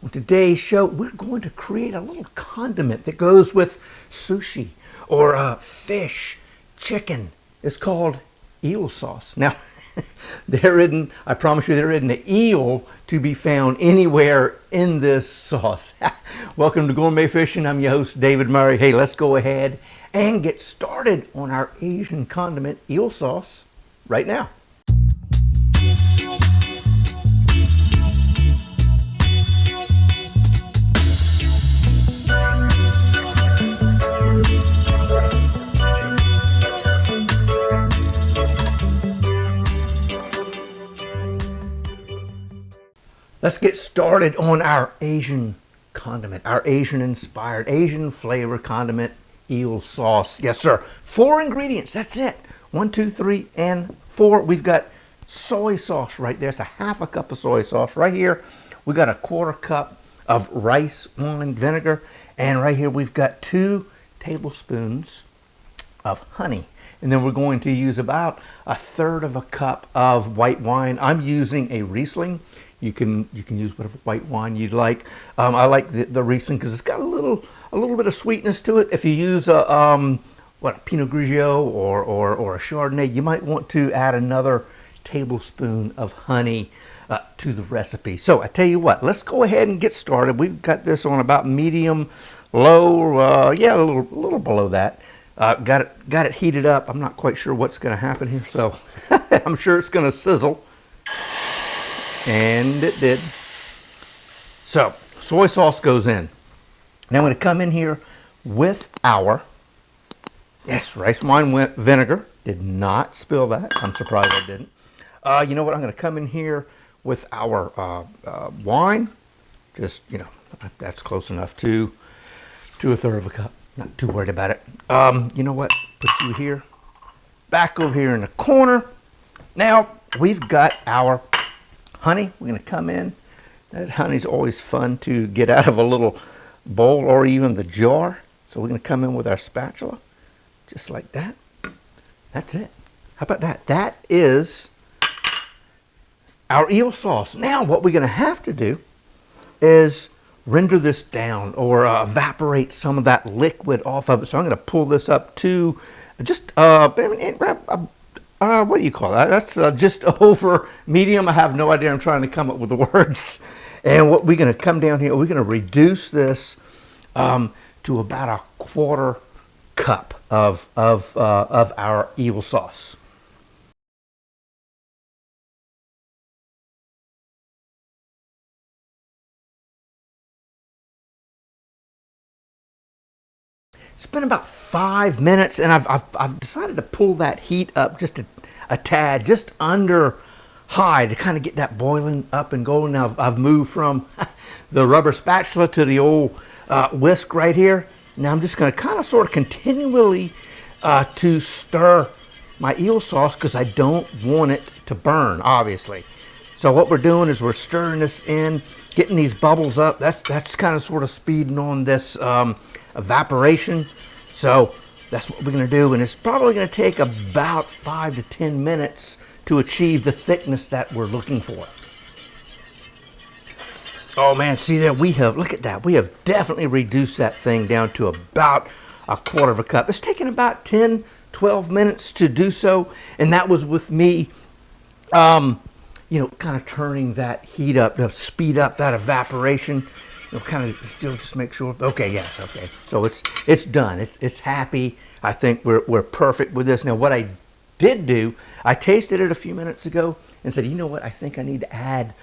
On today's show, we're going to create a little condiment that goes with sushi or fish, chicken. It's called eel sauce. Now, I promise you, there isn't an eel to be found anywhere in this sauce. Welcome to Gourmet Fishing. I'm your host, David Murray. Hey, let's go ahead and get started on our Asian condiment eel sauce right now. Let's get started on our Asian condiment, our Asian-inspired, Asian flavor condiment eel sauce. Yes, sir. 4 ingredients. That's it. 1, 2, 3, and 4. We've got soy sauce right there. It's a half a cup of soy sauce. Right here, we got a 1/4 cup of rice wine vinegar. And right here, we've got 2 tablespoons of honey. And then we're going to use about 1/3 cup of white wine. I'm using a Riesling. You can use whatever white wine you'd like. I like the Riesling because it's got a little bit of sweetness to it. If you use a Pinot Grigio or a Chardonnay, you might want to add another tablespoon of honey to the recipe. So I tell you what, let's go ahead and get started. We've got this on about medium low, yeah, a little below that. Got it heated up. I'm not quite sure what's going to happen here, so I'm sure it's going to sizzle. And it did. So, soy sauce goes in. Now I'm going to come in here with our, rice wine vinegar. Did not spill that. I'm surprised I didn't. You know what? I'm going to come in here with our wine. Just, that's close enough to 1/3 cup. Not too worried about it. You know what? Put you here. Back over here in the corner. Now, we've got our honey. We're going to come in. That honey's always fun to get out of a little bowl or even the jar. So we're going to come in with our spatula, just like that. That's it. How about that? That is our eel sauce. Now what we're going to have to do is render this down or evaporate some of that liquid off of it. So I'm going to pull this up to just what do you call that? That's just over medium. I have no idea. I'm trying to come up with the words. And what we're going to come down here, we're going to reduce this to about 1/4 cup of our eel sauce. It's been about 5 minutes, and I've decided to pull that heat up just a tad, just under high, to kind of get that boiling up and going. Now I've moved from the rubber spatula to the old whisk right here. Now I'm just going to kind of sort of continually to stir my eel sauce because I don't want it to burn, obviously. So what we're doing is we're stirring this in, getting these bubbles up. That's kind of sort of speeding on this evaporation. So that's what we're going to do, and it's probably going to take about 5 to 10 minutes to achieve the thickness that we're looking for. Oh man, see there, look at that, we have definitely reduced that thing down to about 1/4 cup. It's taken about 10-12 minutes to do so, and that was with me kind of turning that heat up to speed up that evaporation. Kind of still just make sure. Okay, yes, okay. So it's done. It's happy. I think we're perfect with this. Now, what I did do, I tasted it a few minutes ago and said, you know what? I think I need to add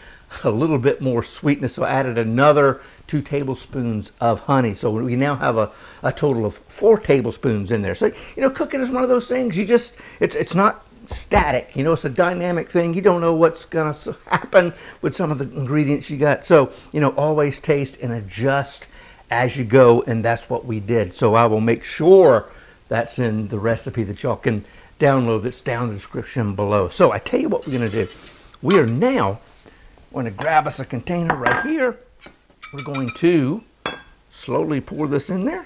a little bit more sweetness. So I added another 2 tablespoons of honey. So we now have a total of 4 tablespoons in there. So cooking is one of those things. It's not static. It's a dynamic thing. You don't know what's going to happen with some of the ingredients you got. So, always taste and adjust as you go, and that's what we did. So I will make sure that's in the recipe that y'all can download. That's down in the description below. So I tell you what we're going to do. We are now going to grab us a container right here. We're going to slowly pour this in there,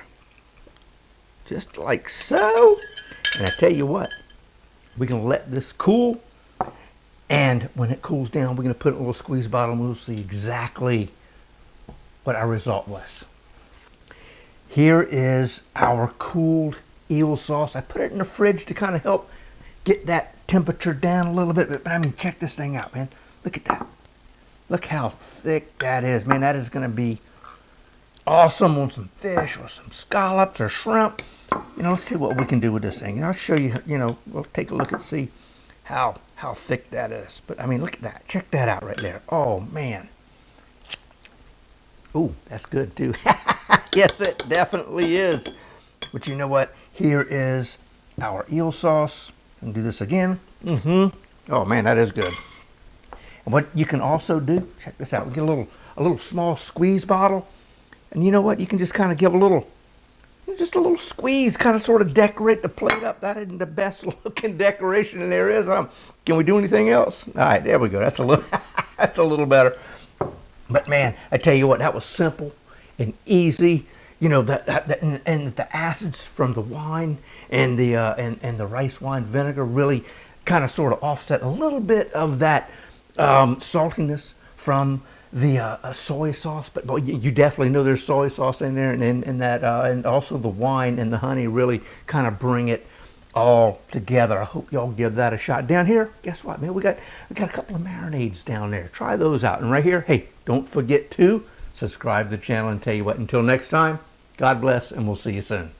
just like so. And I tell you what, we're going to let this cool, and when it cools down, we're going to put it in a little squeeze bottle, and we'll see exactly what our result was. Here is our cooled eel sauce. I put it in the fridge to kind of help get that temperature down a little bit. But I mean, check this thing out, man. Look at that. Look how thick that is, man. That is going to be awesome on some fish or some scallops or shrimp. You know, let's see what we can do with this thing. And I'll show you, you know, we'll take a look and see how thick that is. But I mean, look at that. Check that out right there. Oh, man. Ooh, that's good too. Yes, it definitely is. But you know what? Here is our eel sauce. And do this again. Oh man, that is good. And what you can also do, check this out. We get a little small squeeze bottle. And you know what? You can just kind of give just a little squeeze, kind of sort of decorate the plate up. That isn't the best looking decoration there is. Can we do anything else? All right, there we go. That's a little, that's a little better. But man, I tell you what, that was simple and easy. You know, and the acids from the wine and the rice wine vinegar really kind of sort of offset a little bit of that saltiness from the soy sauce. But you definitely know there's soy sauce in there, and also the wine and the honey really kind of bring it all together. I hope y'all give that a shot. Down here, guess what, man? We got a couple of marinades down there. Try those out. And right here, hey, don't forget to subscribe to the channel. And tell you what, until next time, God bless, and we'll see you soon.